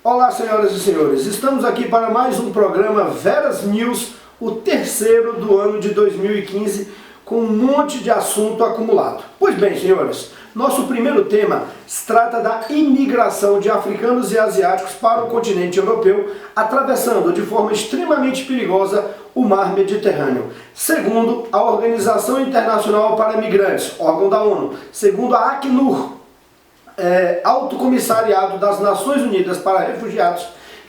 Olá, senhoras e senhores, estamos aqui para mais um programa Veras News, o terceiro do ano de 2015, com um monte de assunto acumulado. Pois bem, senhores, nosso primeiro tema se trata da imigração de africanos e asiáticos para o continente europeu, atravessando de forma extremamente perigosa o mar Mediterrâneo. Segundo a Organização Internacional para Migrantes, órgão da ONU, segundo a Acnur, Alto Comissariado das Nações Unidas para Refugiados,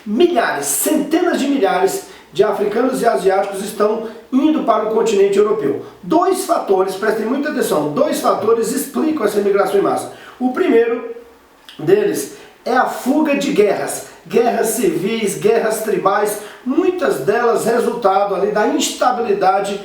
milhares, centenas de milhares de africanos e asiáticos estão indo para o continente europeu. Dois fatores, prestem muita atenção, dois fatores explicam essa imigração em massa. O primeiro deles é a fuga de guerras, guerras civis, guerras tribais, muitas delas resultado ali da instabilidade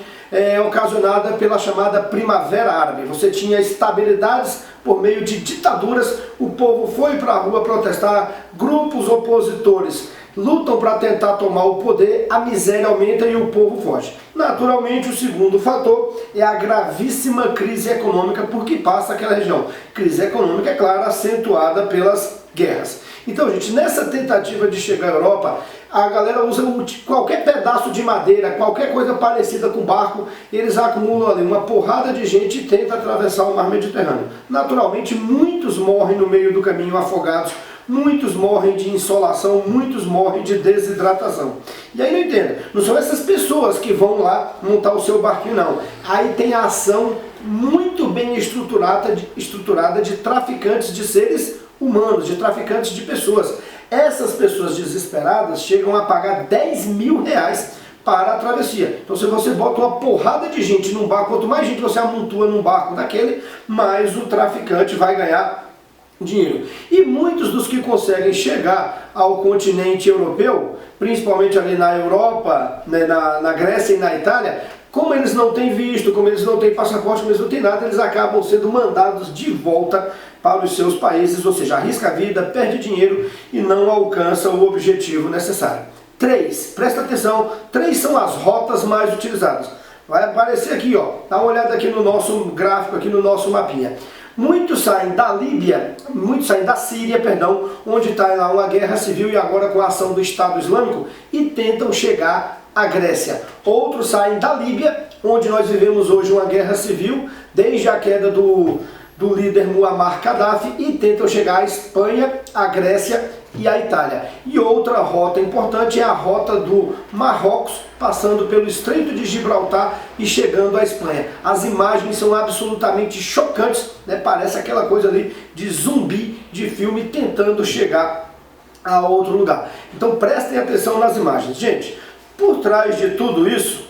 ocasionada pela chamada Primavera Árabe. Você tinha estabilidades por meio de ditaduras, o povo foi para a rua protestar, grupos opositores lutam para tentar tomar o poder, a miséria aumenta e o povo foge. Naturalmente, o segundo fator é a gravíssima crise econômica por que passa aquela região. Crise econômica, é claro, acentuada pelas guerras. Então, gente, nessa tentativa de chegar à Europa, a galera usa qualquer pedaço de madeira, qualquer coisa parecida com barco, eles acumulam ali uma porrada de gente e tentam atravessar o mar Mediterrâneo. Naturalmente, muitos morrem no meio do caminho afogados, muitos morrem de insolação, muitos morrem de desidratação. E aí não entendo, não são essas pessoas que vão lá montar o seu barquinho, não. Aí tem a ação muito bem estruturada de traficantes de seres humanos, de traficantes de pessoas. Essas pessoas desesperadas chegam a pagar 10 mil reais para a travessia. Então se você bota uma porrada de gente num barco, quanto mais gente você amontoa num barco daquele, mais o traficante vai ganhar dinheiro. E muitos dos que conseguem chegar ao continente europeu, principalmente ali na Europa, né, na Grécia e na Itália, como eles não têm visto, como eles não têm passaporte, como eles não têm nada, eles acabam sendo mandados de volta para os seus países, ou seja, arrisca a vida, perde dinheiro e não alcança o objetivo necessário. 3, presta atenção, 3 são as rotas mais utilizadas. Vai aparecer aqui, ó, dá uma olhada aqui no nosso gráfico, aqui no nosso mapinha. Muitos saem da Líbia, muitos saem da Síria, perdão, onde está lá uma guerra civil e agora com a ação do Estado Islâmico, e tentam chegar à Grécia. Outros saem da Líbia, onde nós vivemos hoje uma guerra civil, desde a queda do líder Muammar Gaddafi, e tentam chegar à Espanha, à Grécia e à Itália. E outra rota importante é a rota do Marrocos, passando pelo Estreito de Gibraltar e chegando à Espanha. As imagens são absolutamente chocantes, né? Parece aquela coisa ali de zumbi de filme tentando chegar a outro lugar. Então prestem atenção nas imagens. Gente, por trás de tudo isso,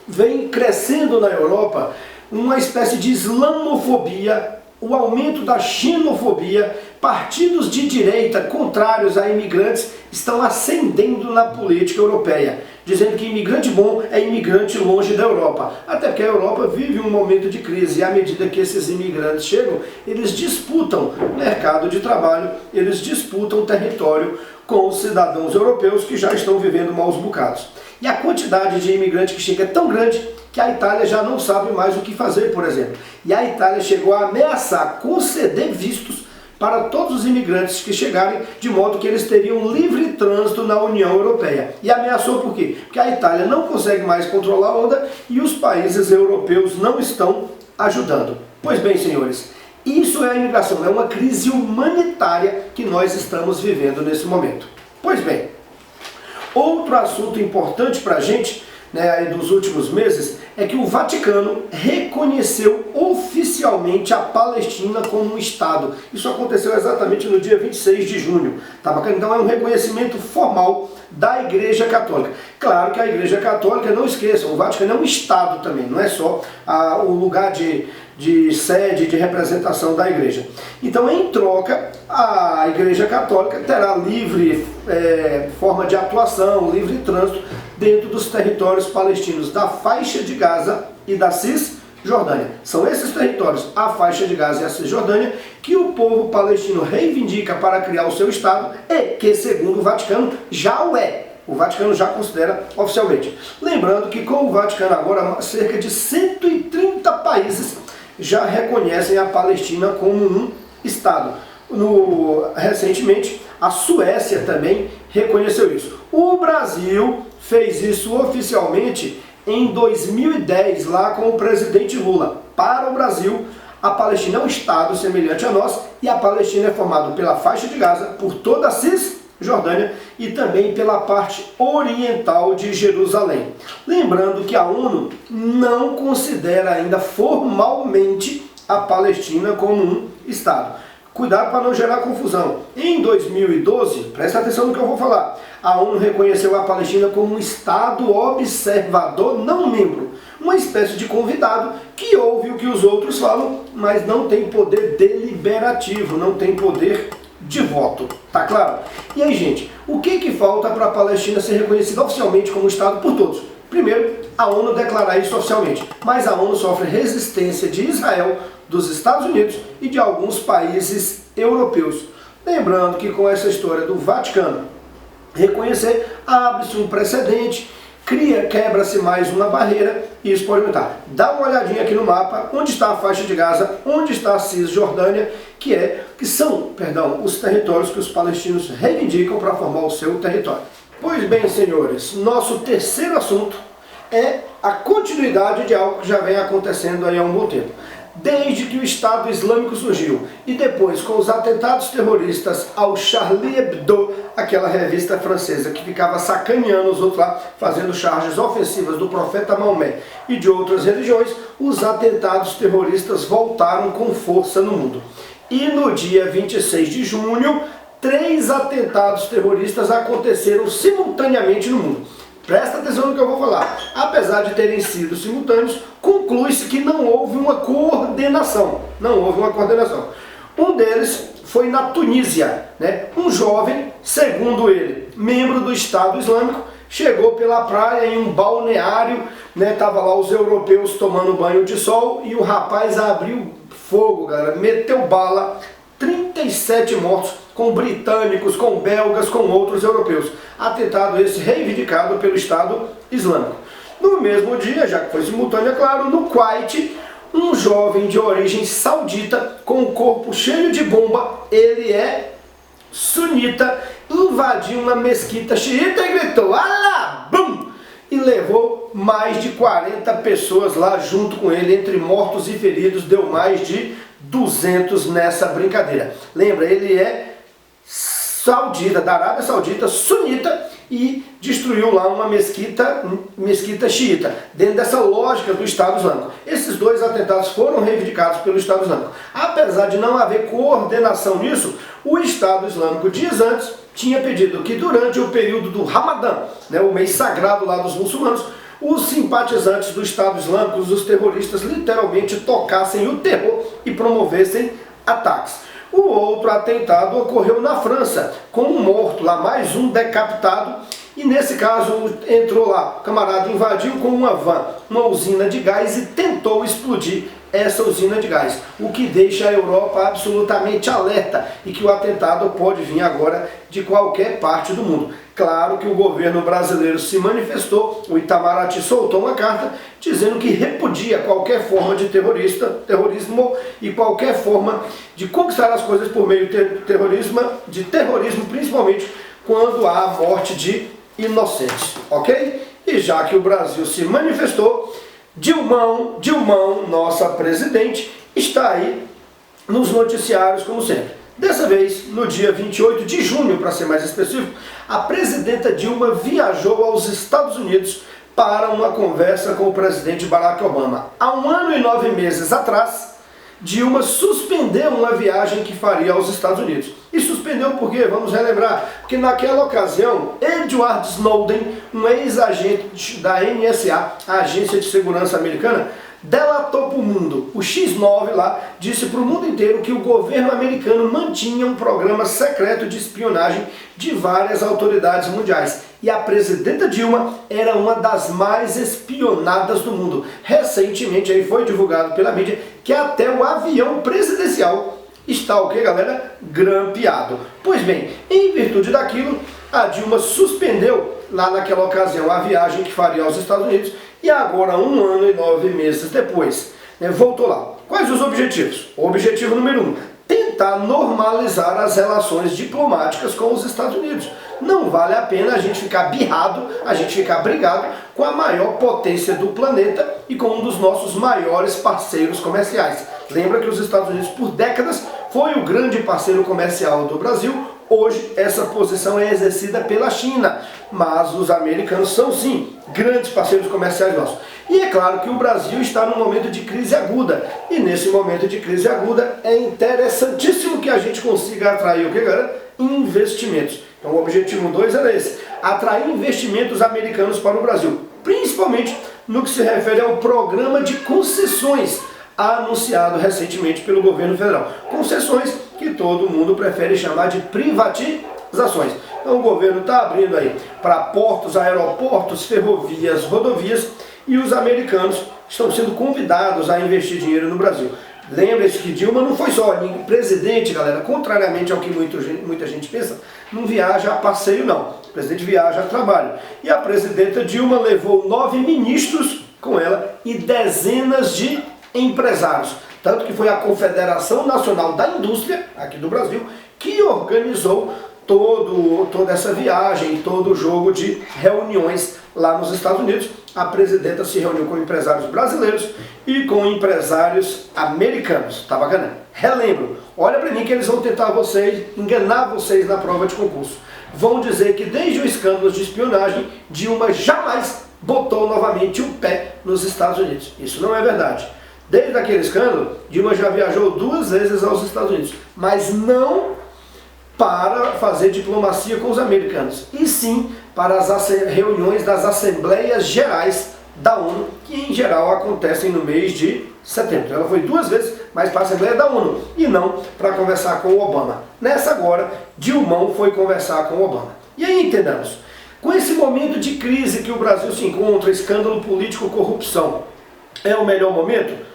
vem crescendo na Europa uma espécie de islamofobia, o aumento da xenofobia. Partidos de direita contrários a imigrantes estão ascendendo na política europeia, dizendo que imigrante bom é imigrante longe da Europa. Até porque a Europa vive um momento de crise e à medida que esses imigrantes chegam, eles disputam mercado de trabalho, eles disputam território com os cidadãos europeus que já estão vivendo maus bocados. E a quantidade de imigrante que chega é tão grande que a Itália já não sabe mais o que fazer, por exemplo. E a Itália chegou a ameaçar conceder vistos para todos os imigrantes que chegarem, de modo que eles teriam livre trânsito na União Europeia. E ameaçou por quê? Porque a Itália não consegue mais controlar a onda e os países europeus não estão ajudando. Pois bem, senhores, isso é a imigração, é uma crise humanitária que nós estamos vivendo nesse momento. Pois bem, outro assunto importante para a gente, né, dos últimos meses, é que o Vaticano reconheceu oficialmente a Palestina como um Estado. Isso aconteceu exatamente no dia 26 de junho. Tá bacana? Então é um reconhecimento formal da Igreja Católica. Claro que a Igreja Católica, não esqueçam, o Vaticano é um Estado também, não é só o lugar de sede, de representação da Igreja. Então, em troca, a Igreja Católica terá livre forma de atuação, livre trânsito dentro dos territórios palestinos da faixa de Gaza e da Cisjordânia. São esses territórios, a faixa de Gaza e a Cisjordânia, que o povo palestino reivindica para criar o seu Estado e que, segundo o Vaticano, já o é. O Vaticano já considera oficialmente. Lembrando que com o Vaticano agora, cerca de 130 países já reconhecem a Palestina como um Estado. Recentemente, A Suécia também reconheceu isso. O Brasil fez isso oficialmente em 2010, lá com o presidente Lula. Para o Brasil, a Palestina é um Estado semelhante a nós e a Palestina é formada pela faixa de Gaza, por toda a Cisjordânia e também pela parte oriental de Jerusalém. Lembrando que a ONU não considera ainda formalmente a Palestina como um Estado. Cuidado para não gerar confusão. Em 2012, presta atenção no que eu vou falar, a ONU reconheceu a Palestina como um Estado observador não membro, uma espécie de convidado que ouve o que os outros falam, mas não tem poder deliberativo, não tem poder de voto, tá claro? E aí, gente, o que falta para a Palestina ser reconhecida oficialmente como Estado por todos? Primeiro, a ONU declarar isso oficialmente, mas a ONU sofre resistência de Israel, dos Estados Unidos e de alguns países europeus. Lembrando que com essa história do Vaticano reconhecer, abre-se um precedente, quebra-se mais uma barreira e isso pode aumentar. Dá uma olhadinha aqui no mapa, onde está a faixa de Gaza, onde está a Cisjordânia, que são os territórios que os palestinos reivindicam para formar o seu território. Pois bem, senhores, nosso terceiro assunto é a continuidade de algo que já vem acontecendo aí há um bom tempo. Desde que o Estado Islâmico surgiu e depois com os atentados terroristas ao Charlie Hebdo, aquela revista francesa que ficava sacaneando os outros lá, fazendo charges ofensivas do profeta Maomé e de outras religiões, os atentados terroristas voltaram com força no mundo. E no dia 26 de junho, 3 atentados terroristas aconteceram simultaneamente no mundo. Presta atenção no que eu vou falar. Apesar de terem sido simultâneos, conclui-se que não houve uma coordenação. Não houve uma coordenação. Um deles foi na Tunísia, Um jovem, segundo ele, membro do Estado Islâmico, chegou pela praia em um balneário, Tava lá os europeus tomando banho de sol e o rapaz abriu fogo, galera, meteu bala, 37 mortos, com britânicos, com belgas, com outros europeus. Atentado esse reivindicado pelo Estado Islâmico. No mesmo dia, já que foi simultâneo, é claro, no Kuwait, um jovem de origem saudita, com o corpo cheio de bomba, ele é sunita, invadiu uma mesquita xiita e gritou "Alá! Bum!" e levou mais de 40 pessoas lá junto com ele, entre mortos e feridos, deu mais de 200 nessa brincadeira. Lembra, ele é saudita, da Arábia Saudita, sunita, e destruiu lá uma mesquita xiita, dentro dessa lógica do Estado Islâmico. Esses 2 atentados foram reivindicados pelo Estado Islâmico. Apesar de não haver coordenação nisso, o Estado Islâmico dias antes tinha pedido que durante o período do Ramadã, o mês sagrado lá dos muçulmanos, os simpatizantes do Estado Islâmico, os terroristas, literalmente tocassem o terror e promovessem ataques. O outro atentado ocorreu na França, com um morto lá, mais um decapitado, e nesse caso entrou lá, o camarada invadiu com uma van, uma usina de gás e tentou explodir essa usina de gás, o que deixa a Europa absolutamente alerta e que o atentado pode vir agora de qualquer parte do mundo. Claro que o governo brasileiro se manifestou, o Itamaraty soltou uma carta dizendo que repudia qualquer forma de terrorismo e qualquer forma de conquistar as coisas por meio de terrorismo, principalmente quando há a morte de inocentes, ok? E já que o Brasil se manifestou, Dilmão, nossa presidente, está aí nos noticiários como sempre. Dessa vez, no dia 28 de junho, para ser mais específico, a presidenta Dilma viajou aos Estados Unidos para uma conversa com o presidente Barack Obama. Há 1 ano e 9 meses atrás, Dilma suspendeu uma viagem que faria aos Estados Unidos. E suspendeu por quê? Vamos relembrar. Porque naquela ocasião, Edward Snowden, um ex-agente da NSA, a Agência de Segurança Americana, delatou para o mundo. O X9 lá disse para o mundo inteiro que o governo americano mantinha um programa secreto de espionagem de várias autoridades mundiais. E a presidenta Dilma era uma das mais espionadas do mundo. Recentemente aí foi divulgado pela mídia que até o avião presidencial está o que, galera? Grampeado. Pois bem, em virtude daquilo, a Dilma suspendeu lá naquela ocasião a viagem que faria aos Estados Unidos e agora, 1 ano e 9 meses depois, voltou lá. Quais os objetivos? O objetivo número 1, tentar tentar normalizar as relações diplomáticas com os Estados Unidos. Não vale a pena a gente ficar birrado, a gente ficar brigado com a maior potência do planeta e com um dos nossos maiores parceiros comerciais. Lembra que os Estados Unidos, por décadas, foi o grande parceiro comercial do Brasil. Hoje, essa posição é exercida pela China, mas os americanos são, sim, grandes parceiros comerciais nossos. E é claro que o Brasil está num momento de crise aguda, e nesse momento de crise aguda é interessantíssimo que a gente consiga atrair o que, galera? Investimentos. Então o objetivo 2 era esse, atrair investimentos americanos para o Brasil, principalmente no que se refere ao programa de concessões anunciado recentemente pelo governo federal. Concessões que todo mundo prefere chamar de privatizações. Então o governo está abrindo aí para portos, aeroportos, ferrovias, rodovias, e os americanos estão sendo convidados a investir dinheiro no Brasil. Lembre-se que Dilma não foi só presidente, galera, contrariamente ao que muita gente pensa, não viaja a passeio não, o presidente viaja a trabalho. E a presidenta Dilma levou 9 ministros com ela e dezenas de empresários. Tanto que foi a Confederação Nacional da Indústria, aqui do Brasil, que organizou toda essa viagem, todo o jogo de reuniões lá nos Estados Unidos. A presidenta se reuniu com empresários brasileiros e com empresários americanos. Tá bacana? Relembro, olha para mim que eles vão tentar enganar vocês na prova de concurso. Vão dizer que desde o escândalo de espionagem, Dilma jamais botou novamente o pé nos Estados Unidos. Isso não é verdade. Desde aquele escândalo, Dilma já viajou 2 vezes aos Estados Unidos, mas não para fazer diplomacia com os americanos, e sim para as reuniões das Assembleias Gerais da ONU, que em geral acontecem no mês de setembro. Ela foi 2 vezes, mas para a Assembleia da ONU, e não para conversar com o Obama. Nessa agora, Dilmão foi conversar com o Obama. E aí entendamos, com esse momento de crise que o Brasil se encontra, escândalo político, corrupção, é o melhor momento?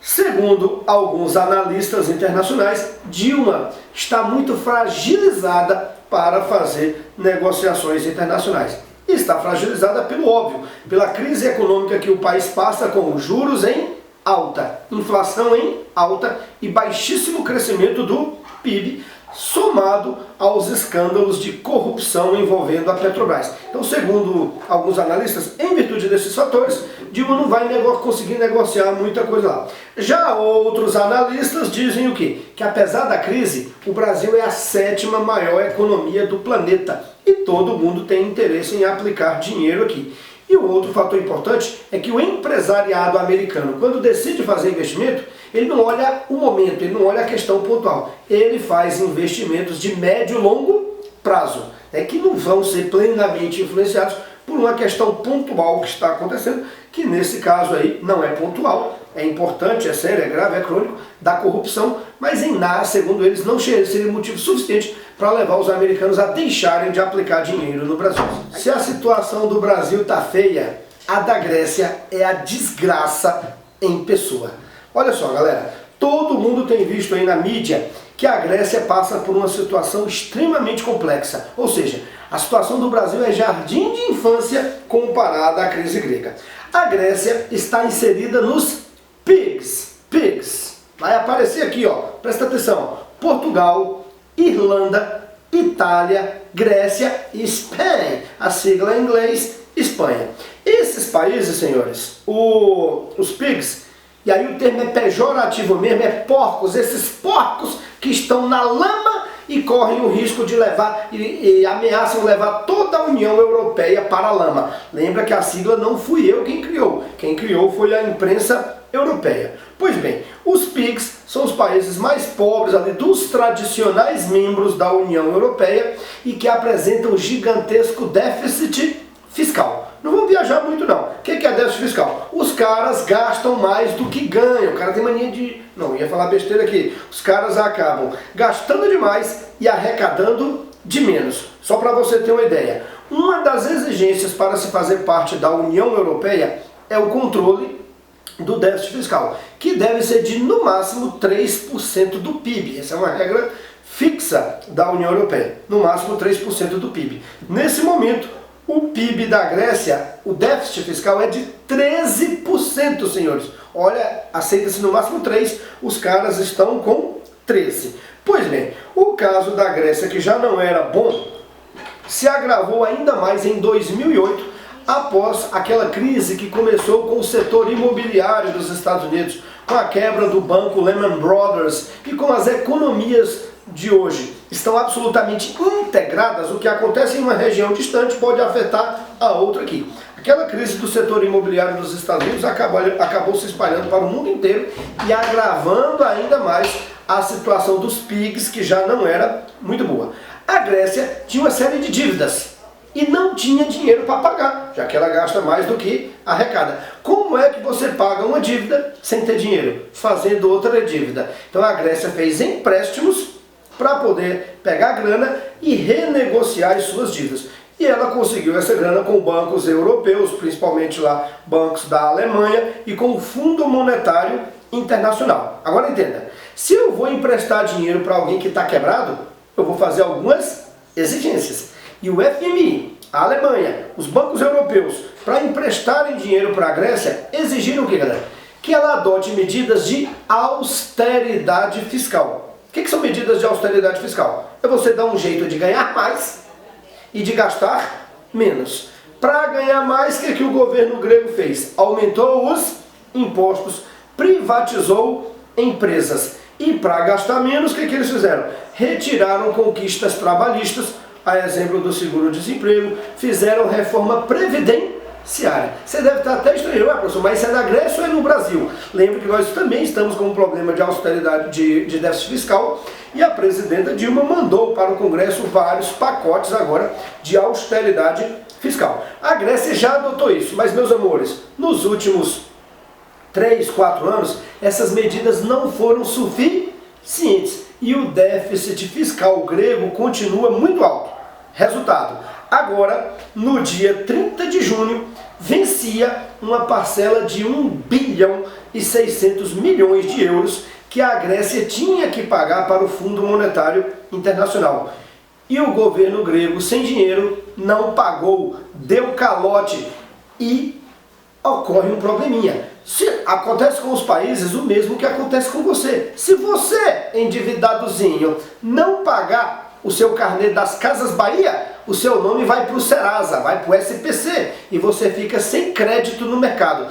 Segundo alguns analistas internacionais, Dilma está muito fragilizada para fazer negociações internacionais. E está fragilizada pelo óbvio, pela crise econômica que o país passa, com juros em alta, inflação em alta e baixíssimo crescimento do PIB, somado aos escândalos de corrupção envolvendo a Petrobras. Então, segundo alguns analistas, em virtude desses fatores, Dilma não vai conseguir negociar muita coisa lá. Já outros analistas dizem o quê? Que apesar da crise, o Brasil é a 7ª maior economia do planeta e todo mundo tem interesse em aplicar dinheiro aqui. E o outro fator importante é que o empresariado americano, quando decide fazer investimento, ele não olha o momento, ele não olha a questão pontual. Ele faz investimentos de médio e longo prazo, que não vão ser plenamente influenciados por uma questão pontual que está acontecendo, que nesse caso aí não é pontual, é importante, é sério, é grave, é crônico, da corrupção, mas em nada, segundo eles, não seria motivo suficiente para levar os americanos a deixarem de aplicar dinheiro no Brasil. Se a situação do Brasil está feia, a da Grécia é a desgraça em pessoa. Olha só, galera, todo mundo tem visto aí na mídia que a Grécia passa por uma situação extremamente complexa. Ou seja, a situação do Brasil é jardim de infância comparada à crise grega. A Grécia está inserida nos PIGS. Vai aparecer aqui, ó, presta atenção, Portugal, Irlanda, Itália, Grécia e Espanha. A sigla em inglês, Espanha. Esses países, senhores, os PIGS, e aí o termo é pejorativo mesmo, é porcos, esses porcos que estão na lama e correm o risco de levar e ameaçam levar toda a União Europeia para a lama. Lembra que a sigla não fui eu quem criou foi a imprensa europeia. Pois bem, os PIGS são os países mais pobres ali dos tradicionais membros da União Europeia e que apresentam gigantesco déficit fiscal. Não vamos viajar muito não. O que é déficit fiscal? Os caras gastam mais do que ganham. O cara tem mania de... Não, ia falar besteira aqui. Os caras acabam gastando demais e arrecadando de menos. Só para você ter uma ideia. Uma das exigências para se fazer parte da União Europeia é o controle do déficit fiscal, que deve ser de no máximo 3% do PIB. Essa é uma regra fixa da União Europeia. No máximo 3% do PIB. Nesse momento, o PIB da Grécia, o déficit fiscal é de 13%, senhores. Olha, aceita-se no máximo 3%, os caras estão com 13. Pois bem, o caso da Grécia, que já não era bom, se agravou ainda mais em 2008, após aquela crise que começou com o setor imobiliário dos Estados Unidos, com a quebra do banco Lehman Brothers e com as economias de hoje estão absolutamente integradas. O que acontece em uma região distante pode afetar a outra aqui. Aquela crise do setor imobiliário dos Estados Unidos acabou se espalhando para o mundo inteiro e agravando ainda mais a situação dos PIGs, que já não era muito boa. A Grécia tinha uma série de dívidas e não tinha dinheiro para pagar, já que ela gasta mais do que arrecada. Como é que você paga uma dívida sem ter dinheiro? Fazendo outra dívida. Então a Grécia fez empréstimos para poder pegar a grana e renegociar as suas dívidas. E ela conseguiu essa grana com bancos europeus, principalmente lá bancos da Alemanha, e com o Fundo Monetário Internacional. Agora entenda, se eu vou emprestar dinheiro para alguém que está quebrado, eu vou fazer algumas exigências. E o FMI, a Alemanha, os bancos europeus, para emprestarem dinheiro para a Grécia, exigiram o que, galera? Que ela adote medidas de austeridade fiscal. O que são medidas de austeridade fiscal? É você dar um jeito de ganhar mais e de gastar menos. Para ganhar mais, o que o governo grego fez? Aumentou os impostos, privatizou empresas. E para gastar menos, o que eles fizeram? Retiraram conquistas trabalhistas, a exemplo do seguro-desemprego, fizeram reforma previdenciária. Você deve estar até estranhando, professor, mas isso é na Grécia ou é no Brasil? Lembre que nós também estamos com um problema de austeridade, de déficit fiscal, e a presidenta Dilma mandou para o Congresso vários pacotes agora de austeridade fiscal. A Grécia já adotou isso, mas, meus amores, nos últimos 3, 4 anos, essas medidas não foram suficientes e o déficit fiscal grego continua muito alto. Resultado, agora, no dia 30 de junho, vencia uma parcela de 1 bilhão e 600 milhões de euros que a Grécia tinha que pagar para o Fundo Monetário Internacional. E o governo grego, sem dinheiro, não pagou, deu calote e ocorre um probleminha. Se acontece com os países o mesmo que acontece com você. Se você, endividadozinho, não pagar o seu carnê das Casas Bahia, o seu nome vai para o Serasa, vai para o SPC e você fica sem crédito no mercado.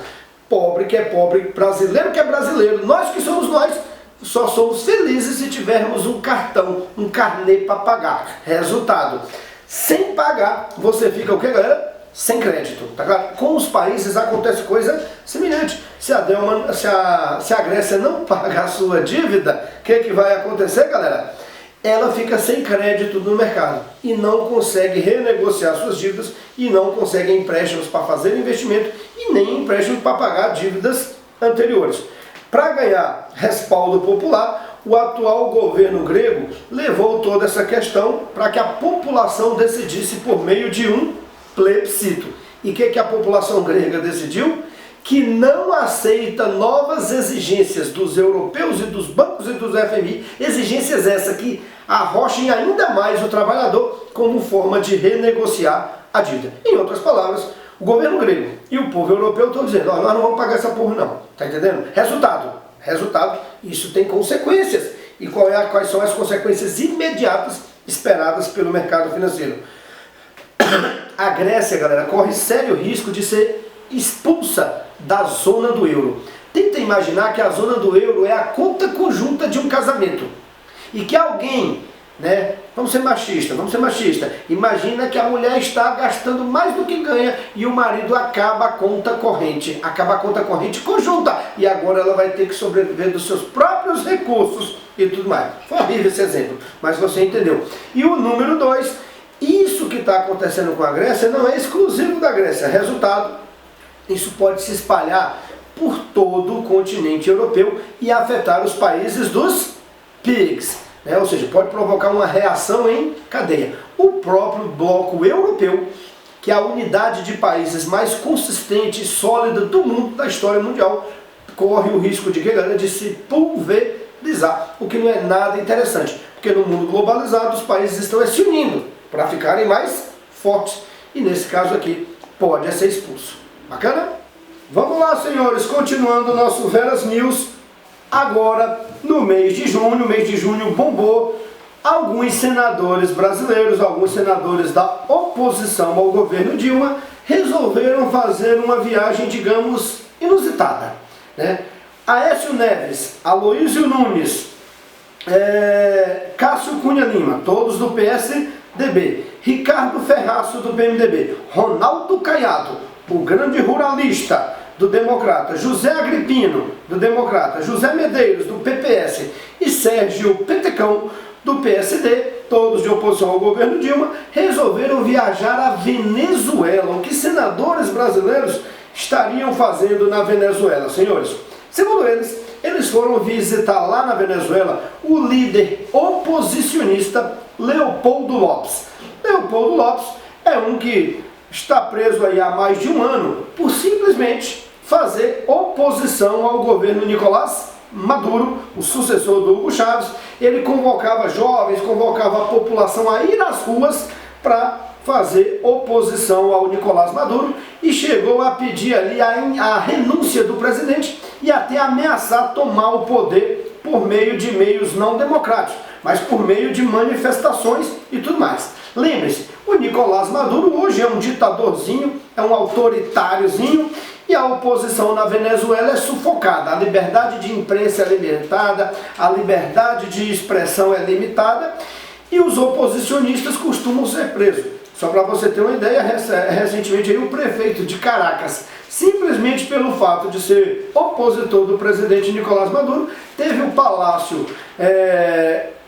Pobre que é pobre, brasileiro que é brasileiro, nós que somos nós, só somos felizes se tivermos um cartão, um carnê para pagar. Resultado, sem pagar, você fica o que, galera? Sem crédito, tá claro? Com os países acontece coisa semelhante. Se a Grécia não pagar a sua dívida, o que vai acontecer, galera? Ela fica sem crédito no mercado e não consegue renegociar suas dívidas e não consegue empréstimos para fazer investimento e nem empréstimos para pagar dívidas anteriores. Para ganhar respaldo popular, o atual governo grego levou toda essa questão para que a população decidisse por meio de um plebiscito. E o que a população grega decidiu? Que não aceita novas exigências dos europeus e dos bancos e dos FMI, exigências essas que arrochem ainda mais o trabalhador como forma de renegociar a dívida. Em outras palavras, o governo grego e o povo europeu estão dizendo, nós não vamos pagar essa porra não, tá entendendo? Resultado, isso tem consequências. E quais são as consequências imediatas esperadas pelo mercado financeiro? A Grécia, galera, corre sério risco de ser expulsa da zona do euro. Tenta imaginar que a zona do euro é a conta conjunta de um casamento. E que alguém, né, vamos ser machista, imagina que a mulher está gastando mais do que ganha e o marido acaba a conta corrente conjunta. E agora ela vai ter que sobreviver dos seus próprios recursos e tudo mais. Foi horrível esse exemplo, mas você entendeu. E o número 2, isso que está acontecendo com a Grécia não é exclusivo da Grécia. Resultado, isso pode se espalhar por todo o continente europeu e afetar os países dos PIGs, né? Ou seja, pode provocar uma reação em cadeia. O próprio bloco europeu, que é a unidade de países mais consistente e sólida do mundo, da história mundial, corre o risco de se pulverizar, o que não é nada interessante, porque no mundo globalizado os países estão se unindo para ficarem mais fortes e nesse caso aqui pode ser expulso. Bacana? Vamos lá, senhores, continuando o nosso Veras News Agora, no mês de junho, o mês de junho bombou, alguns senadores brasileiros, alguns senadores da oposição ao governo Dilma, resolveram fazer uma viagem, digamos, inusitada, né? Aécio Neves, Aloysio Nunes, Cássio Cunha Lima, todos do PSDB, Ricardo Ferraço do PMDB, Ronaldo Caiado, o grande ruralista do Democrata, José Agripino do Democrata, José Medeiros do PPS e Sérgio Petecão do PSD, todos de oposição ao governo Dilma, resolveram viajar à Venezuela. O que senadores brasileiros estariam fazendo na Venezuela, senhores? Segundo eles foram visitar lá na Venezuela o líder oposicionista Leopoldo Lopes. Leopoldo Lopes é um que está preso aí há mais de um ano por simplesmente fazer oposição ao governo Nicolás Maduro, o sucessor do Hugo Chávez. Ele convocava jovens, convocava a população a ir às ruas para fazer oposição ao Nicolás Maduro e chegou a pedir ali a renúncia do presidente e até ameaçar tomar o poder por meio de meios não democráticos, mas por meio de manifestações e tudo mais. Lembre-se, o Nicolás Maduro hoje é um ditadorzinho, é um autoritáriozinho, e a oposição na Venezuela é sufocada. A liberdade de imprensa é limitada, a liberdade de expressão é limitada, e os oposicionistas costumam ser presos. Só para você ter uma ideia, recentemente aí, o prefeito de Caracas, simplesmente pelo fato de ser opositor do presidente Nicolás Maduro, teve o palácio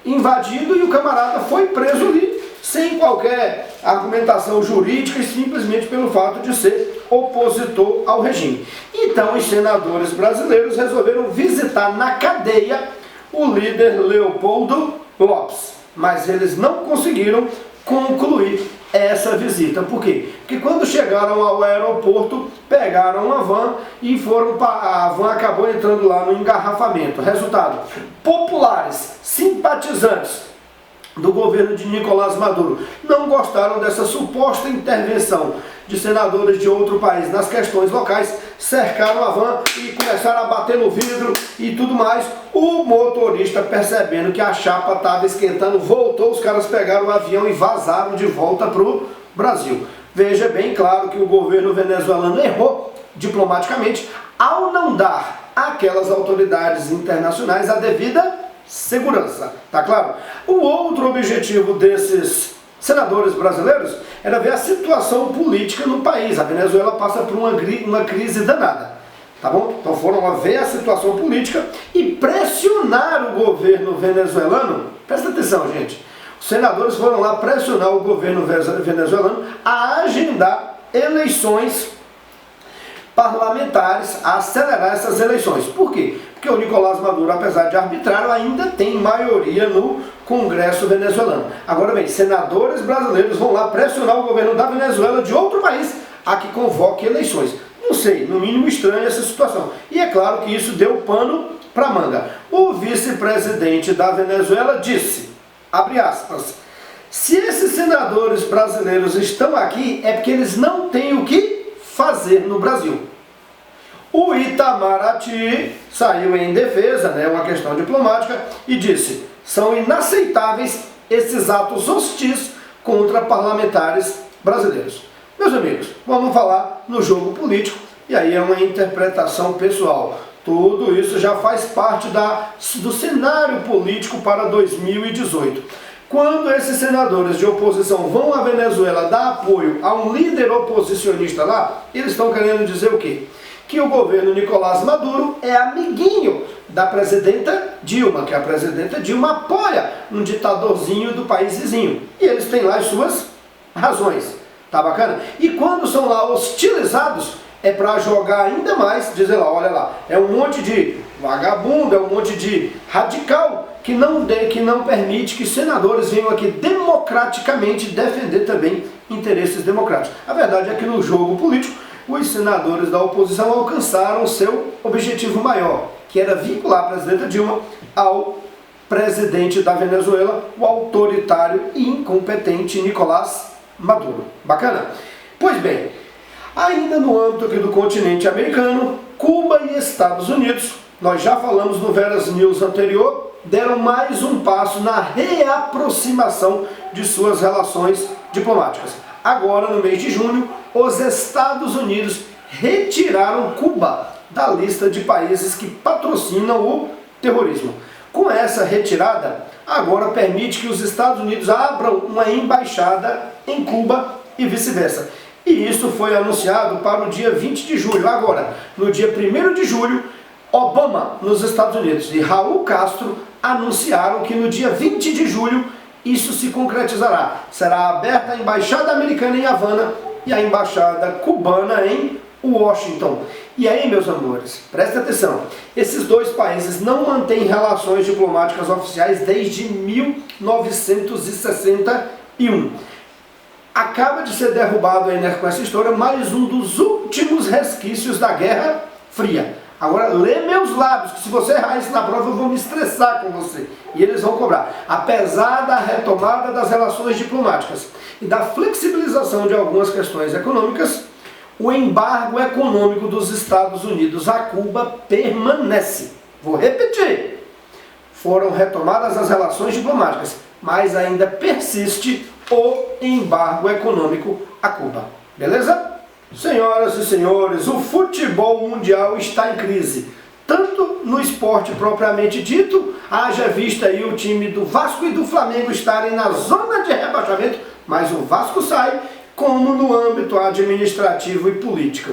invadido e o camarada foi preso ali, sem qualquer argumentação jurídica e simplesmente pelo fato de ser opositor ao regime. Então os senadores brasileiros resolveram visitar na cadeia o líder Leopoldo Lopes, mas eles não conseguiram concluir essa visita. Por quê? Porque quando chegaram ao aeroporto, pegaram uma van e a van acabou entrando lá no engarrafamento. Resultado, populares, simpatizantes do governo de Nicolás Maduro não gostaram dessa suposta intervenção de senadores de outro país nas questões locais, cercaram a van e começaram a bater no vidro e tudo mais. O motorista, percebendo que a chapa estava esquentando, voltou, os caras pegaram o avião e vazaram de volta para o Brasil. Veja bem claro que o governo venezuelano errou diplomaticamente ao não dar àquelas autoridades internacionais a devida segurança, tá claro? O outro objetivo desses senadores brasileiros era ver a situação política no país. A Venezuela passa por uma crise danada, tá bom? Então foram lá ver a situação política e pressionar o governo venezuelano. Presta atenção, gente. Os senadores foram lá pressionar o governo venezuelano a agendar eleições parlamentares, a acelerar essas eleições. Por quê? Porque o Nicolás Maduro, apesar de arbitrário, ainda tem maioria no Congresso venezuelano. Agora bem, senadores brasileiros vão lá pressionar o governo da Venezuela, de outro país, a que convoque eleições. Não sei, no mínimo estranha essa situação. E é claro que isso deu pano para manga. O vice-presidente da Venezuela disse, abre aspas, se esses senadores brasileiros estão aqui é porque eles não têm o que fazer no Brasil. O Itamaraty saiu em defesa, uma questão diplomática, e disse, são inaceitáveis esses atos hostis contra parlamentares brasileiros. Meus amigos, vamos falar no jogo político, e aí é uma interpretação pessoal. Tudo isso já faz parte do cenário político para 2018. Quando esses senadores de oposição vão à Venezuela dar apoio a um líder oposicionista lá, eles estão querendo dizer o quê? Que o governo Nicolás Maduro é amiguinho da presidenta Dilma, que a presidenta Dilma apoia um ditadorzinho do país vizinho. E eles têm lá as suas razões. Tá bacana? E quando são lá hostilizados, é para jogar ainda mais, dizer lá, olha lá, é um monte de vagabundo, é um monte de radical que não permite que senadores venham aqui democraticamente defender também interesses democráticos. A verdade é que no jogo político, os senadores da oposição alcançaram o seu objetivo maior, que era vincular a presidenta Dilma ao presidente da Venezuela, o autoritário e incompetente Nicolás Maduro. Bacana? Pois bem, ainda no âmbito aqui do continente americano, Cuba e Estados Unidos nós já falamos no Veras News anterior, deram mais um passo na reaproximação de suas relações diplomáticas. Agora, no mês de junho, os Estados Unidos retiraram Cuba da lista de países que patrocinam o terrorismo. Com essa retirada, agora permite que os Estados Unidos abram uma embaixada em Cuba e vice-versa. E isso foi anunciado para o dia 20 de julho. Agora, no dia 1º de julho, Obama, nos Estados Unidos, e Raul Castro anunciaram que no dia 20 de julho isso se concretizará. Será aberta a embaixada americana em Havana e a embaixada cubana em Washington. E aí, meus amores, presta atenção, esses dois países não mantêm relações diplomáticas oficiais desde 1961. Acaba de ser derrubado aí, né, com essa história, mais um dos últimos resquícios da Guerra Fria. Agora, lê meus lábios, que se você errar isso na prova, eu vou me estressar com você. E eles vão cobrar. Apesar da retomada das relações diplomáticas e da flexibilização de algumas questões econômicas, o embargo econômico dos Estados Unidos a Cuba permanece. Vou repetir. Foram retomadas as relações diplomáticas, mas ainda persiste o embargo econômico a Cuba. Beleza? Senhoras e senhores, o futebol mundial está em crise. Tanto no esporte propriamente dito, haja vista aí o time do Vasco e do Flamengo estarem na zona de rebaixamento, mas o Vasco sai, como no âmbito administrativo e político.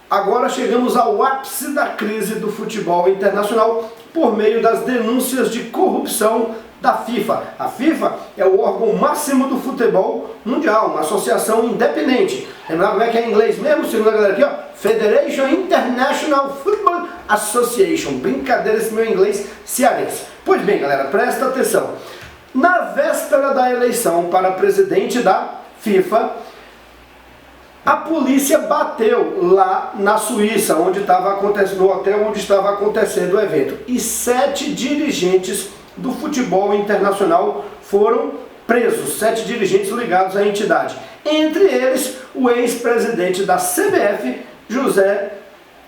Agora chegamos ao ápice da crise do futebol internacional por meio das denúncias de corrupção da FIFA. A FIFA é o órgão máximo do futebol mundial, uma associação independente. Lembra como é que é em inglês mesmo, segundo a galera aqui, ó? Federation International Football Association. Brincadeira esse meu inglês cearense. Pois bem, galera, presta atenção. Na véspera da eleição para presidente da FIFA, a polícia bateu lá na Suíça, onde estava acontecendo, no hotel onde estava acontecendo o evento. E 7 dirigentes do futebol internacional foram presos, 7 dirigentes ligados à entidade. Entre eles, o ex-presidente da CBF, José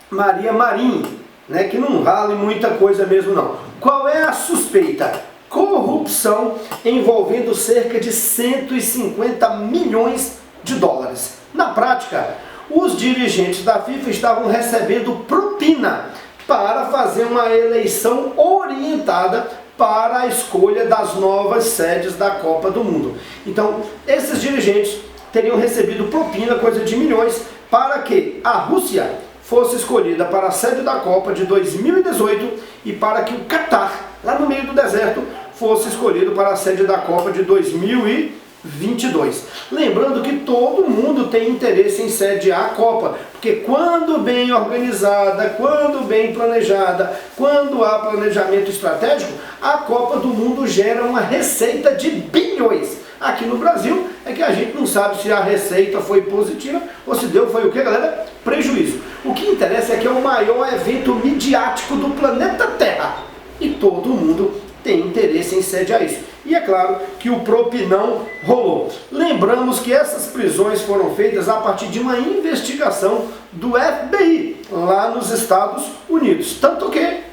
Maria Marinho, né, que não vale muita coisa mesmo não. Qual é a suspeita? Corrupção envolvendo cerca de 150 milhões de dólares. Na prática, os dirigentes da FIFA estavam recebendo propina para fazer uma eleição orientada para a escolha das novas sedes da Copa do Mundo. Então, esses dirigentes teriam recebido propina, coisa de milhões, para que a Rússia fosse escolhida para a sede da Copa de 2018 e para que o Catar, lá no meio do deserto, fosse escolhido para a sede da Copa de 2022. Lembrando que todo mundo tem interesse em sediar a Copa, porque quando bem organizada, quando bem planejada, quando há planejamento estratégico, a Copa do Mundo gera uma receita de bilhões. Aqui no Brasil é que a gente não sabe se a receita foi positiva ou se deu, foi o que, galera? Prejuízo. O que interessa é que é o maior evento midiático do planeta Terra e todo mundo tem interesse em sediar isso. E é claro que o propinão rolou. Lembramos que essas prisões foram feitas a partir de uma investigação do FBI lá nos Estados Unidos. Tanto que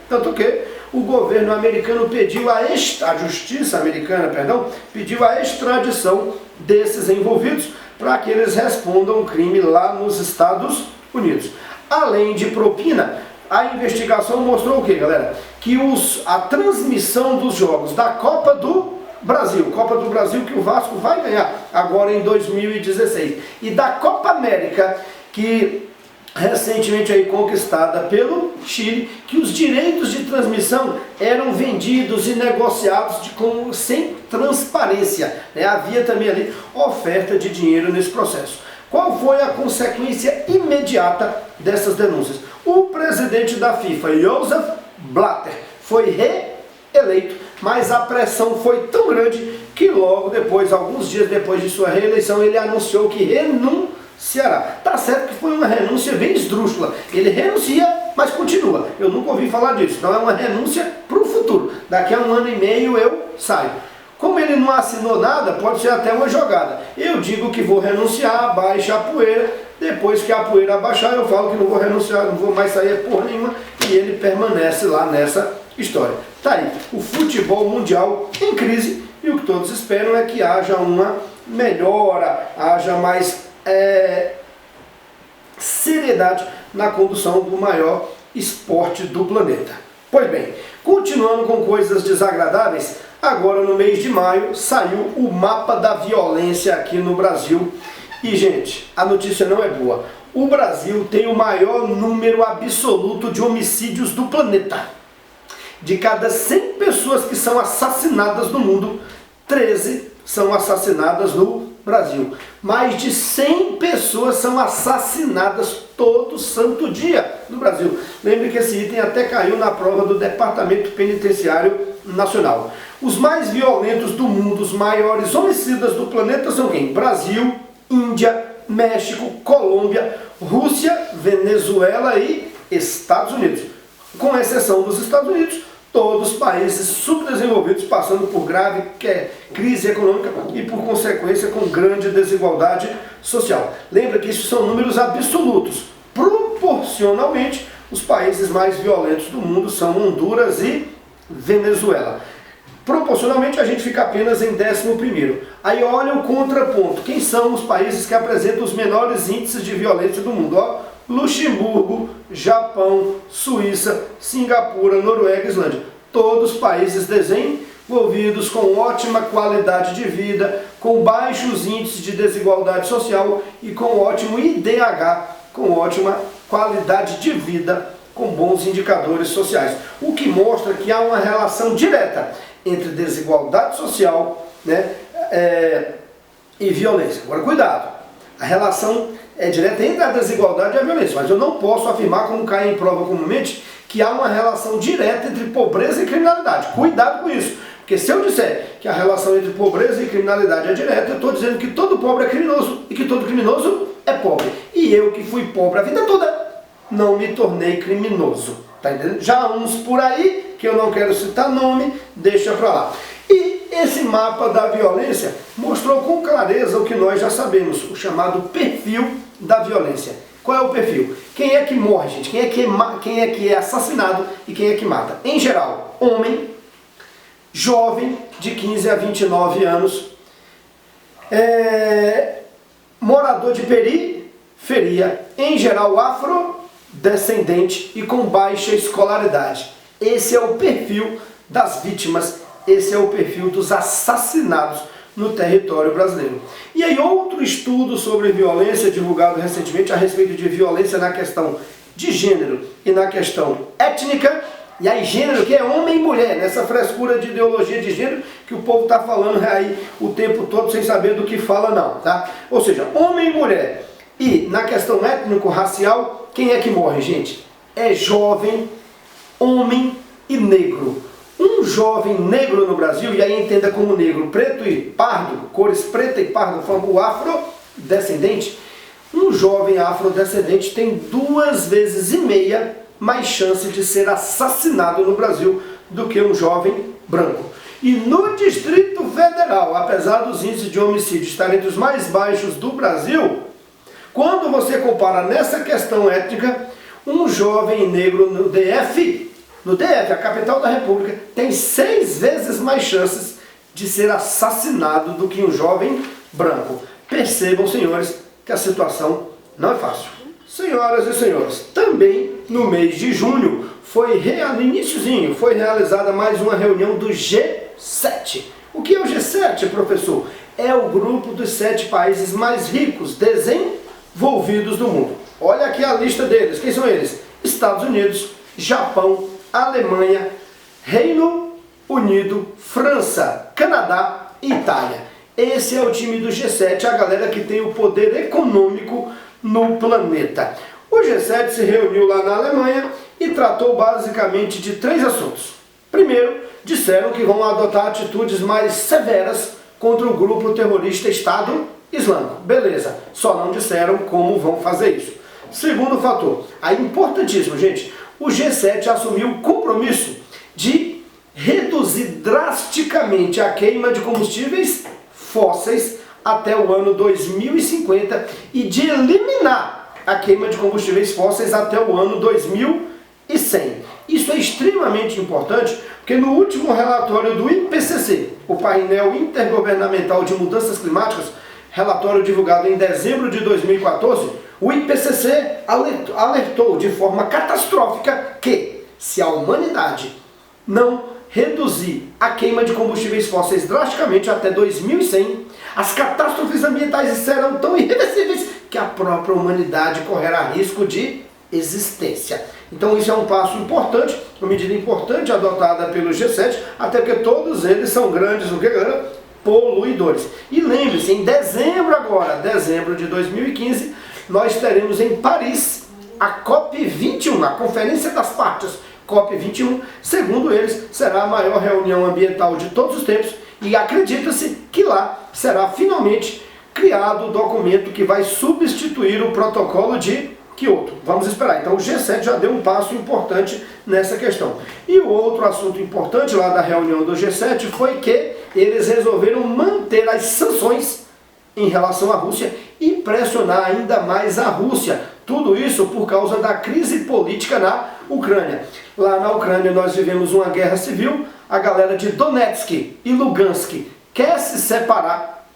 o governo americano pediu a justiça americana, pediu a extradição desses envolvidos para que eles respondam o crime lá nos Estados Unidos. Além de propina, a investigação mostrou o que, galera? Que a transmissão dos jogos da Copa do Brasil que o Vasco vai ganhar agora em 2016, e da Copa América, que recentemente aí conquistada pelo Chile, que os direitos de transmissão eram vendidos e negociados sem transparência, né? Havia também ali oferta de dinheiro nesse processo. Qual foi a consequência imediata dessas denúncias? O presidente da FIFA, Joseph Blatter, foi reeleito, mas a pressão foi tão grande que logo depois, alguns dias depois de sua reeleição, ele anunciou que renunciará. Tá certo que foi uma renúncia bem esdrúxula. Ele renuncia, mas continua. Eu nunca ouvi falar disso. Então é uma renúncia para o futuro. Daqui a 1 ano e meio eu saio. Como ele não assinou nada, pode ser até uma jogada. Eu digo que vou renunciar, baixa a poeira. Depois que a poeira abaixar, eu falo que não vou renunciar, não vou mais sair porra nenhuma e e ele permanece lá nessa história. Tá aí, o futebol mundial em crise, e o que todos esperam é que haja uma melhora, haja mais seriedade na condução do maior esporte do planeta. Pois bem, continuando com coisas desagradáveis, agora no mês de maio saiu o mapa da violência aqui no Brasil. E gente, a notícia não é boa. O Brasil tem o maior número absoluto de homicídios do planeta. De cada 100 pessoas que são assassinadas no mundo, 13 são assassinadas no Brasil. Mais de 100 pessoas são assassinadas todo santo dia no Brasil. Lembre que esse item até caiu na prova do Departamento Penitenciário Nacional. Os mais violentos do mundo, os maiores homicidas do planeta são quem? Brasil, Índia, México, Colômbia, Rússia, Venezuela e Estados Unidos. Com exceção dos Estados Unidos, todos os países subdesenvolvidos passando por grave crise econômica e, por consequência, com grande desigualdade social. Lembra que isso são números absolutos. Proporcionalmente, os países mais violentos do mundo são Honduras e Venezuela. Proporcionalmente, a gente fica apenas em 11º. Aí olha o contraponto. Quem são os países que apresentam os menores índices de violência do mundo? Ó, Luxemburgo, Japão, Suíça, Singapura, Noruega e Islândia. Todos países desenvolvidos com ótima qualidade de vida, com baixos índices de desigualdade social e com ótimo IDH, com ótima qualidade de vida, com bons indicadores sociais. O que mostra que há uma relação direta entre desigualdade social, né, e violência. Agora, cuidado, a relação é direta entre a desigualdade e a violência, mas eu não posso afirmar, como cai em prova comumente, que há uma relação direta entre pobreza e criminalidade. Cuidado com isso, porque se eu disser que a relação entre pobreza e criminalidade é direta, eu estou dizendo que todo pobre é criminoso e que todo criminoso é pobre. E eu, que fui pobre a vida toda, não me tornei criminoso. Tá entendendo? Já há uns por aí, que eu não quero citar nome, deixa pra lá. E esse mapa da violência mostrou com clareza o que nós já sabemos, o chamado perfil da violência. Qual é o perfil? Quem é que morre, gente? Quem é que é assassinado e quem é que mata? Em geral, homem, jovem, de 15 a 29 anos, morador de periferia, em geral afrodescendente e com baixa escolaridade. Esse é o perfil das vítimas, esse é o perfil dos assassinados no território brasileiro. E aí outro estudo sobre violência divulgado recentemente a respeito de violência na questão de gênero e na questão étnica, e aí gênero que é homem e mulher, nessa frescura de ideologia de gênero que o povo está falando aí o tempo todo sem saber do que fala não, tá? Ou seja, homem e mulher. E na questão étnico-racial, quem é que morre, gente? É jovem, homem e negro. Um jovem negro no Brasil, e aí entenda como negro, preto e pardo, cores preta e pardo, o afrodescendente, um jovem afrodescendente tem 2,5 vezes mais chance de ser assassinado no Brasil do que um jovem branco. E no Distrito Federal, apesar dos índices de homicídio estarem entre os mais baixos do Brasil, quando você compara nessa questão étnica, um jovem negro no DF, a capital da República, tem 6 vezes mais chances de ser assassinado do que um jovem branco. Percebam, senhores, que a situação não é fácil. Senhoras e senhores, também no mês de junho, no iniciozinho, foi realizada mais uma reunião do G7. O que é o G7, professor? É o grupo dos 7 países mais ricos, desenvolvidos do mundo. Olha aqui a lista deles. Quem são eles? Estados Unidos, Japão, Alemanha, Reino Unido, França, Canadá e Itália. Esse é o time do G7, a galera que tem o poder econômico no planeta. O G7 se reuniu lá na Alemanha e tratou basicamente de 3 assuntos. Primeiro, disseram que vão adotar atitudes mais severas contra o grupo terrorista Estado Islâmico. Beleza, só não disseram como vão fazer isso. Segundo fator, aí importantíssimo, gente, o G7 assumiu o compromisso de reduzir drasticamente a queima de combustíveis fósseis até o ano 2050 e de eliminar a queima de combustíveis fósseis até o ano 2030. Isso é extremamente importante, porque no último relatório do IPCC, o painel intergovernamental de mudanças climáticas, relatório divulgado em dezembro de 2014, o IPCC alertou de forma catastrófica que, se a humanidade não reduzir a queima de combustíveis fósseis drasticamente até 2100, as catástrofes ambientais serão tão irreversíveis que a própria humanidade correrá risco de existência. Então isso é um passo importante, uma medida importante adotada pelo G7, até porque todos eles são grandes poluidores. E lembre-se, em dezembro de 2015, nós teremos em Paris a COP21, a Conferência das Partes, COP21, segundo eles, será a maior reunião ambiental de todos os tempos e acredita-se que lá será finalmente criado o documento que vai substituir o protocolo de Kyoto. Vamos esperar. Então o G7 já deu um passo importante nessa questão. E o outro assunto importante lá da reunião do G7 foi que eles resolveram manter as sanções em relação à Rússia e pressionar ainda mais a Rússia. Tudo isso por causa da crise política na Ucrânia. Lá na Ucrânia nós vivemos uma guerra civil, a galera de Donetsk e Lugansk quer se separar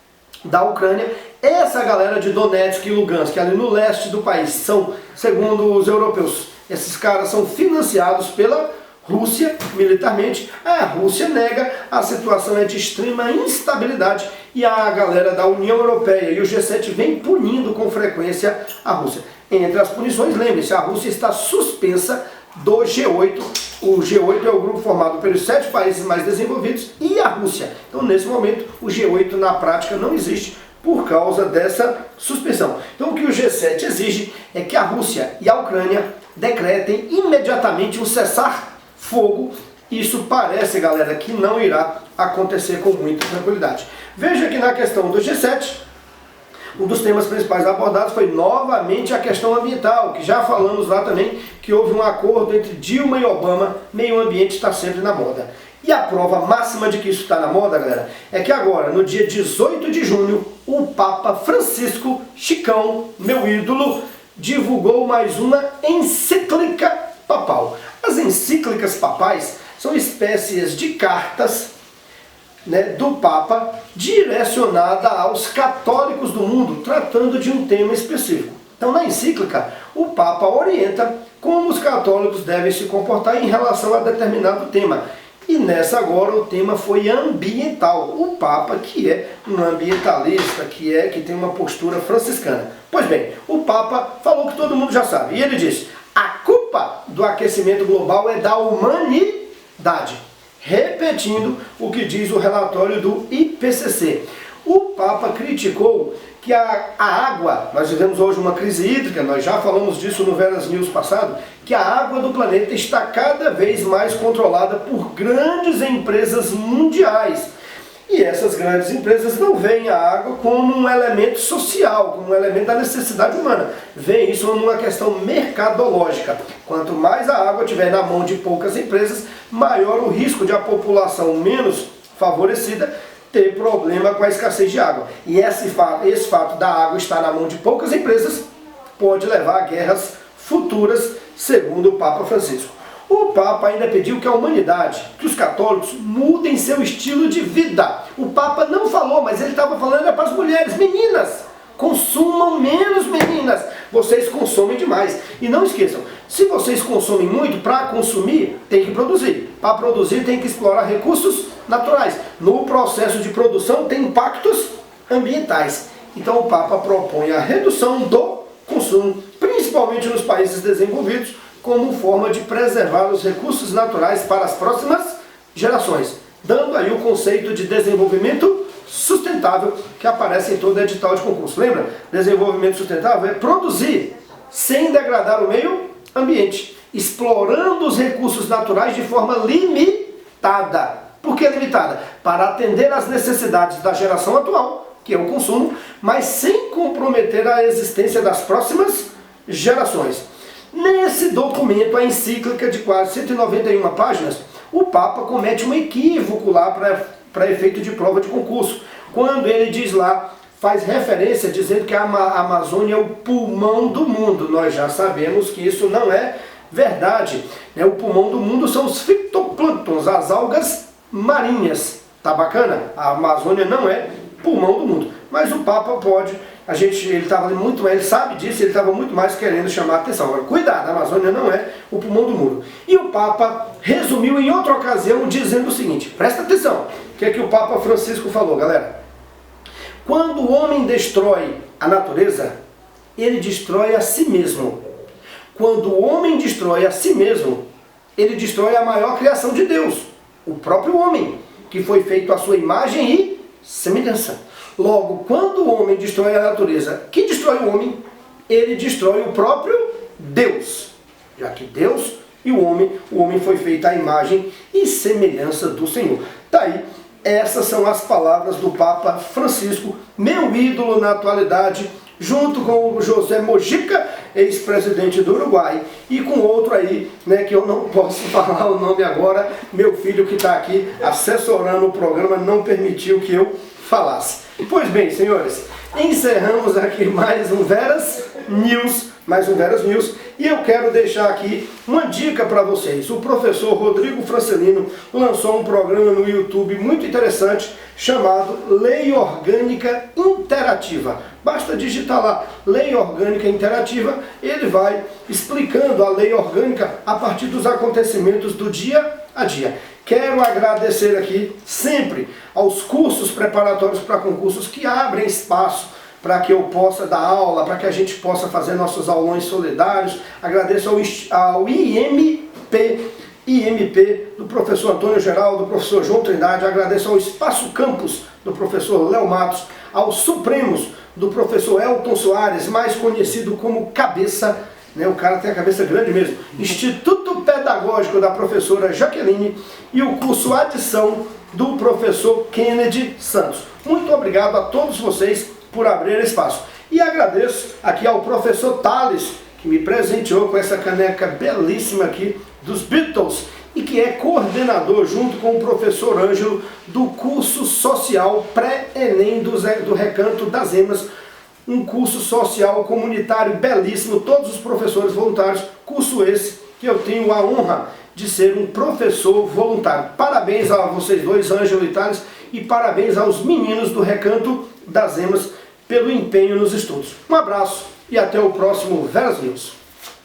da Ucrânia. Essa galera de Donetsk e Lugansk, ali no leste do país, são, segundo os europeus, esses caras são financiados pela Rússia militarmente. A Rússia nega, a situação é de extrema instabilidade e a galera da União Europeia e o G7 vem punindo com frequência a Rússia. Entre as punições, lembre-se, a Rússia está suspensa do G8. O G8 é o grupo formado pelos 7 países mais desenvolvidos e a Rússia. Então, nesse momento, o G8 na prática não existe por causa dessa suspensão. Então, o que o G7 exige é que a Rússia e a Ucrânia decretem imediatamente um cessar-fogo. Isso parece, galera, que não irá acontecer com muita tranquilidade. Veja que na questão do G7, um dos temas principais abordados foi novamente a questão ambiental, que já falamos lá também que houve um acordo entre Dilma e Obama, meio ambiente está sempre na moda. E a prova máxima de que isso está na moda, galera, é que agora, no dia 18 de junho, o Papa Francisco, Chicão, meu ídolo, divulgou mais uma encíclica papal. As encíclicas papais são espécies de cartas, do Papa direcionada aos católicos do mundo, tratando de um tema específico. Então, na encíclica, o Papa orienta como os católicos devem se comportar em relação a determinado tema. E nessa agora o tema foi ambiental. O Papa, que é um ambientalista, que tem uma postura franciscana. Pois bem, o Papa falou que todo mundo já sabe. E ele disse, a culpa do aquecimento global é da humanidade. Repetindo o que diz o relatório do IPCC. O Papa criticou que a água, nós vivemos hoje uma crise hídrica, nós já falamos disso no Veras News passado, que a água do planeta está cada vez mais controlada por grandes empresas mundiais. E essas grandes empresas não veem a água como um elemento social, como um elemento da necessidade humana. Veem isso como uma questão mercadológica. Quanto mais a água estiver na mão de poucas empresas, maior o risco de a população menos favorecida ter problema com a escassez de água. E esse fato da água estar na mão de poucas empresas pode levar a guerras futuras, segundo o Papa Francisco. O Papa ainda pediu que a humanidade, que os católicos, mudem seu estilo de vida. O Papa não falou, mas ele estava falando para as mulheres, meninas, consumam menos, meninas. Vocês consomem demais. E não esqueçam, se vocês consomem muito, para consumir, tem que produzir. Para produzir, tem que explorar recursos naturais. No processo de produção, tem impactos ambientais. Então o Papa propõe a redução do consumo, principalmente nos países desenvolvidos, como forma de preservar os recursos naturais para as próximas gerações, dando aí o conceito de desenvolvimento sustentável que aparece em todo edital de concurso. Lembra? Desenvolvimento sustentável é produzir sem degradar o meio ambiente, explorando os recursos naturais de forma limitada. Por que limitada? Para atender às necessidades da geração atual, que é o consumo, mas sem comprometer a existência das próximas gerações. Nesse documento, a encíclica de quase 191 páginas, o Papa comete um equívoco lá para efeito de prova de concurso. Quando ele diz lá, faz referência dizendo que a Amazônia é o pulmão do mundo. Nós já sabemos que isso não é verdade, né? O pulmão do mundo são os fitoplânctons, as algas marinhas. Tá bacana? A Amazônia não é pulmão do mundo, mas o Papa pode, ele sabe disso, ele estava muito mais querendo chamar a atenção. Agora, cuidado, a Amazônia não é o pulmão do mundo. E o Papa resumiu em outra ocasião dizendo o seguinte, presta atenção, o que é que o Papa Francisco falou, galera? Quando o homem destrói a natureza, ele destrói a si mesmo. Quando o homem destrói a si mesmo, ele destrói a maior criação de Deus, o próprio homem, que foi feito à sua imagem e semelhança. Logo, quando o homem destrói a natureza, que destrói o homem, ele destrói o próprio Deus. Já que Deus e o homem foi feito à imagem e semelhança do Senhor. Tá aí, essas são as palavras do Papa Francisco, meu ídolo na atualidade, junto com o José Mojica, ex-presidente do Uruguai, e com outro aí, né, que eu não posso falar o nome agora, meu filho que está aqui assessorando o programa não permitiu que eu falasse. Pois bem, senhores, encerramos aqui mais um Veras News, e eu quero deixar aqui uma dica para vocês. O professor Rodrigo Francelino lançou um programa no YouTube muito interessante chamado Lei Orgânica Interativa. Basta digitar lá Lei Orgânica Interativa, ele vai explicando a lei orgânica a partir dos acontecimentos do dia a dia. Quero agradecer aqui sempre aos cursos preparatórios para concursos que abrem espaço para que eu possa dar aula, para que a gente possa fazer nossos aulões solidários. Agradeço ao IMP do professor Antônio Geraldo, do professor João Trindade, agradeço ao Espaço Campus do professor Léo Matos, aos Supremos do professor Elton Soares, mais conhecido como Cabeça, né? O cara tem a cabeça grande mesmo, Instituto Pedagógico da professora Jaqueline e o curso Adição do professor Kennedy Santos. Muito obrigado a todos vocês por abrir espaço. E agradeço aqui ao professor Thales, que me presenteou com essa caneca belíssima aqui dos Beatles e que é coordenador, junto com o professor Ângelo, do curso social pré-ENEM do Recanto das Emas, um curso social comunitário belíssimo, todos os professores voluntários, curso esse que eu tenho a honra de ser um professor voluntário. Parabéns a vocês dois, Ângelo e Thales, e parabéns aos meninos do Recanto das Emas pelo empenho nos estudos. Um abraço e até o próximo Veras News.